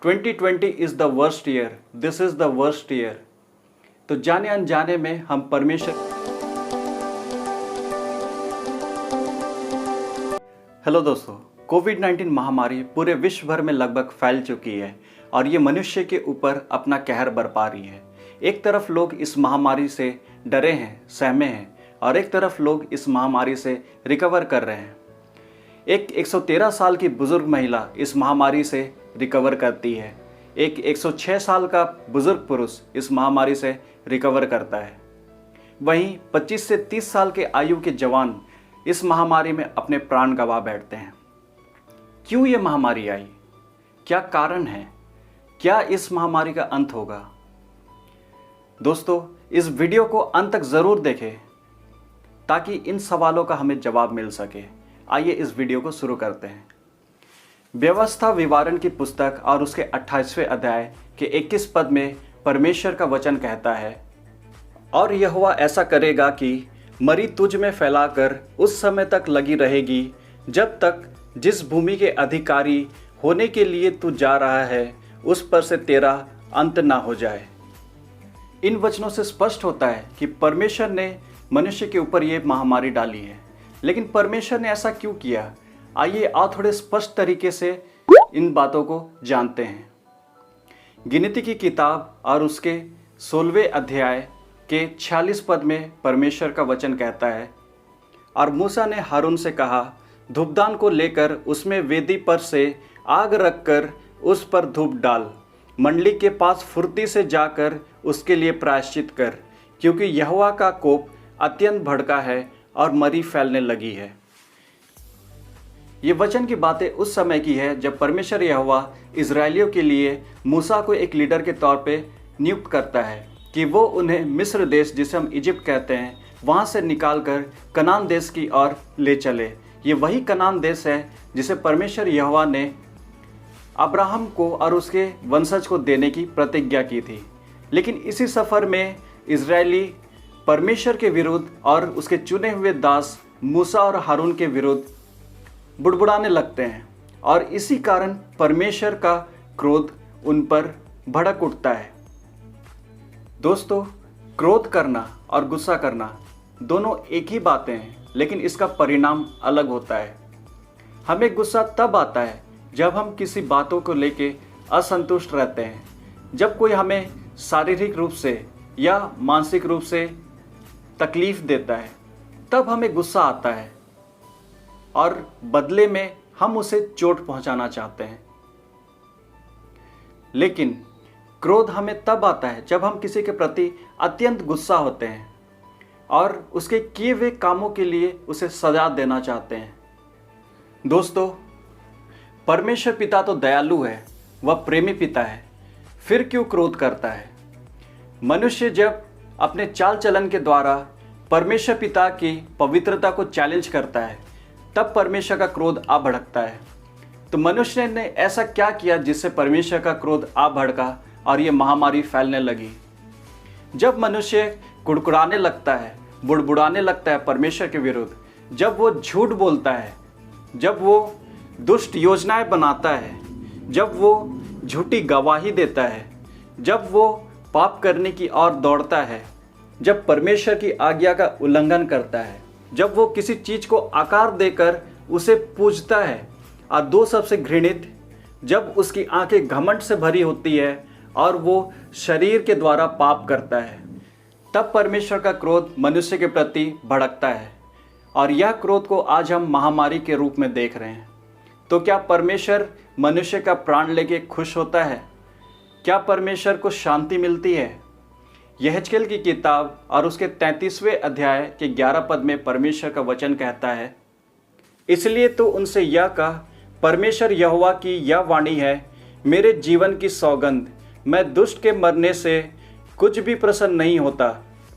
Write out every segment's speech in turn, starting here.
2020 is the worst year, this is the worst year. तो जाने अनजाने में हम परमेश्वर। हेलो दोस्तों, कोविड-19 महामारी पूरे विश्व भर में लगभग फैल चुकी है और ये मनुष्य के ऊपर अपना कहर बरपा रही है। एक तरफ लोग इस महामारी से डरे हैं, सहमे हैं और एक तरफ लोग इस महामारी से रिकवर कर रहे हैं। एक 113 साल की बुजुर्ग महिला इस महामारी से रिकवर करती है। एक 106 साल का बुजुर्ग पुरुष इस महामारी से रिकवर करता है। वहीं 25 से 30 साल के आयु के जवान इस महामारी में अपने प्राण गंवा बैठते हैं। क्यों ये महामारी आई? क्या कारण है? क्या इस महामारी का अंत होगा? दोस्तों, इस वीडियो को अंत तक ज़रूर देखें ताकि इन सवालों का हमें जवाब मिल सके। आइए इस वीडियो को शुरू करते हैं। व्यवस्था विवरण की पुस्तक और उसके 28वें अध्याय के 21 पद में परमेश्वर का वचन कहता है, और यहोवा ऐसा करेगा कि मरी तुझ में फैलाकर उस समय तक लगी रहेगी जब तक जिस भूमि के अधिकारी होने के लिए तू जा रहा है उस पर से तेरा अंत ना हो जाए। इन वचनों से स्पष्ट होता है कि परमेश्वर ने मनुष्य के ऊपर ये महामारी डाली है। लेकिन परमेश्वर ने ऐसा क्यों किया? आइए और थोड़े स्पष्ट तरीके से इन बातों को जानते हैं। गिनती की किताब और उसके 16वें अध्याय के 46 पद में परमेश्वर का वचन कहता है, और मूसा ने हारून से कहा, धूपदान को लेकर उसमें वेदी पर से आग रखकर उस पर धूप डाल, मंडली के पास फुर्ती से जाकर उसके लिए प्रायश्चित कर, क्योंकि यहोवा का कोप अत्यंत भड़का है और मरी फैलने लगी है। ये वचन की बातें उस समय की है जब परमेश्वर यहोवा इजरायलियों के लिए मूसा को एक लीडर के तौर पे नियुक्त करता है कि वो उन्हें मिस्र देश, जिसे हम इजिप्ट कहते हैं, वहाँ से निकालकर कनान देश की ओर ले चले। ये वही कनान देश है जिसे परमेश्वर यहोवा ने अब्राहम को और उसके वंशज को देने की प्रतिज्ञा की थी। लेकिन इसी सफ़र में इजरायली परमेश्वर के विरुद्ध और उसके चुने हुए दास मूसा और हारून के विरुद्ध बुड़बुड़ाने लगते हैं और इसी कारण परमेश्वर का क्रोध उन पर भड़क उठता है। दोस्तों, क्रोध करना और गुस्सा करना दोनों एक ही बातें हैं, लेकिन इसका परिणाम अलग होता है। हमें गुस्सा तब आता है जब हम किसी बातों को लेके असंतुष्ट रहते हैं, जब कोई हमें शारीरिक रूप से या मानसिक रूप से तकलीफ देता है, तब हमें गुस्सा आता है और बदले में हम उसे चोट पहुंचाना चाहते हैं। लेकिन क्रोध हमें तब आता है जब हम किसी के प्रति अत्यंत गुस्सा होते हैं और उसके किए हुए कामों के लिए उसे सजा देना चाहते हैं। दोस्तों, परमेश्वर पिता तो दयालु है, वह प्रेमी पिता है, फिर क्यों क्रोध करता है? मनुष्य जब अपने चाल चलन के द्वारा परमेश्वर पिता की पवित्रता को चैलेंज करता है, तब परमेश्वर का क्रोध आ भड़कता है। तो मनुष्य ने ऐसा क्या किया जिससे परमेश्वर का क्रोध आ भड़का और ये महामारी फैलने लगी? जब मनुष्य कुड़कुड़ाने लगता है, बुड़बुड़ाने लगता है परमेश्वर के विरुद्ध, जब वो झूठ बोलता है, जब वो दुष्ट योजनाएं बनाता है, जब वो झूठी गवाही देता है, जब वो पाप करने की ओर दौड़ता है, जब परमेश्वर की आज्ञा का उल्लंघन करता है, जब वो किसी चीज़ को आकार देकर उसे पूजता है, और दो सबसे घृणित, जब उसकी आंखें घमंड से भरी होती है और वो शरीर के द्वारा पाप करता है, तब परमेश्वर का क्रोध मनुष्य के प्रति भड़कता है। और यह क्रोध को आज हम महामारी के रूप में देख रहे हैं। तो क्या परमेश्वर मनुष्य का प्राण लेके खुश होता है? क्या परमेश्वर को शांति मिलती है? यहेजकेल की किताब और उसके 33वें अध्याय के 11 पद में परमेश्वर का वचन कहता है, इसलिए तो उनसे यह कह, परमेश्वर यहोवा की यह वाणी है, मेरे जीवन की सौगंध, मैं दुष्ट के मरने से कुछ भी प्रसन्न नहीं होता,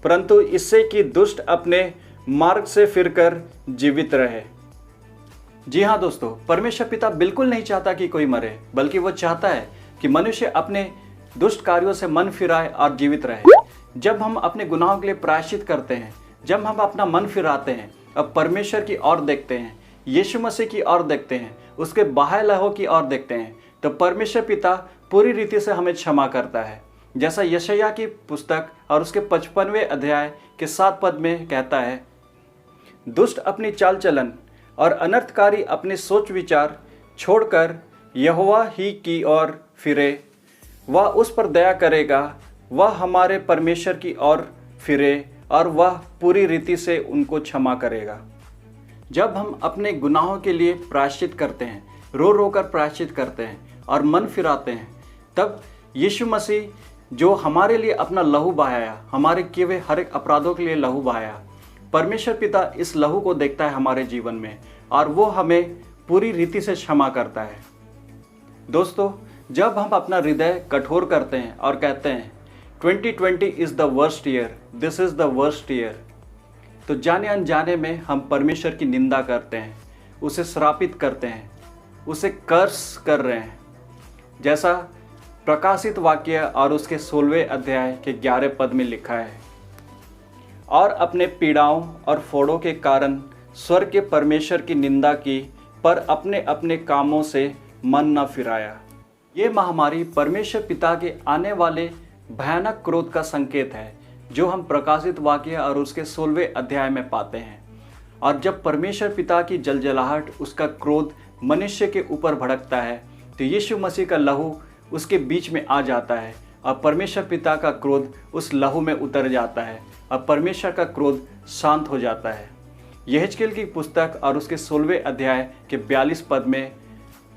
परंतु इससे कि दुष्ट अपने मार्ग से फिरकर जीवित रहे। जी हाँ दोस्तों, परमेश्वर पिता बिल्कुल नहीं चाहता कि कोई मरे, बल्कि वो चाहता है कि मनुष्य अपने दुष्ट कार्यों से मन फिराए और जीवित रहे। जब हम अपने गुनाहों के लिए प्रायश्चित करते हैं, जब हम अपना मन फिराते हैं, अब परमेश्वर की ओर देखते हैं, यीशु मसीह की ओर देखते हैं, उसके बहाए लहू की ओर देखते हैं, तो परमेश्वर पिता पूरी रीति से हमें क्षमा करता है। जैसा यशायाह की पुस्तक और उसके 55वें अध्याय के 7 पद में कहता है, दुष्ट अपनी चाल चलन और अनर्थकारी अपनी सोच विचार छोड़कर यहोवा ही की ओर फिरे, वह उस पर दया करेगा, वह हमारे परमेश्वर की ओर फिरे और वह पूरी रीति से उनको क्षमा करेगा। जब हम अपने गुनाहों के लिए प्रायश्चित करते हैं, रो रो कर प्रायश्चित करते हैं और मन फिराते हैं, तब यीशु मसीह जो हमारे लिए अपना लहू बहाया, हमारे किए हुए हर एक अपराधों के लिए लहू बहाया, परमेश्वर पिता इस लहू को देखता है हमारे जीवन में और वो हमें पूरी रीति से क्षमा करता है। दोस्तों, जब हम अपना हृदय कठोर करते हैं और कहते हैं 2020 is the worst year, this is the worst year, तो जाने अनजाने में हम परमेश्वर की निंदा करते हैं, उसे श्रापित करते हैं, उसे कर्स कर रहे हैं। जैसा प्रकाशित वाक्य और उसके 16वें अध्याय के 11 पद में लिखा है, और अपने पीड़ाओं और फोड़ों के कारण स्वर्ग के परमेश्वर की निंदा की, पर अपने अपने कामों से मन न फिराया। ये महामारी परमेश्वर पिता के आने वाले भयानक क्रोध का संकेत है, जो हम प्रकाशित वाक्य और उसके 16वें अध्याय में पाते हैं। और जब परमेश्वर पिता की जलजलाहट, उसका क्रोध मनुष्य के ऊपर भड़कता है, तो यीशु मसीह का लहू उसके बीच में आ जाता है और परमेश्वर पिता का क्रोध उस लहू में उतर जाता है और परमेश्वर का क्रोध शांत हो जाता है। यहेजकेल की पुस्तक और उसके 16वें अध्याय के 42 पद में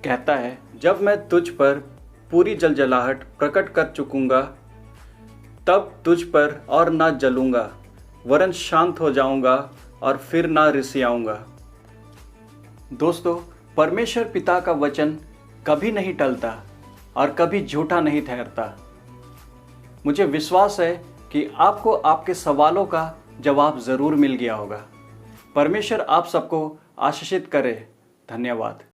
कहता है, जब मैं तुझ पर पूरी जलजलाहट प्रकट कर चुकूंगा, तब तुझ पर और ना जलूंगा, वरन शांत हो जाऊंगा और फिर ना रिसियाऊंगा। दोस्तों, परमेश्वर पिता का वचन कभी नहीं टलता और कभी झूठा नहीं ठहरता। मुझे विश्वास है कि आपको आपके सवालों का जवाब ज़रूर मिल गया होगा। परमेश्वर आप सबको आशीषित करे। धन्यवाद।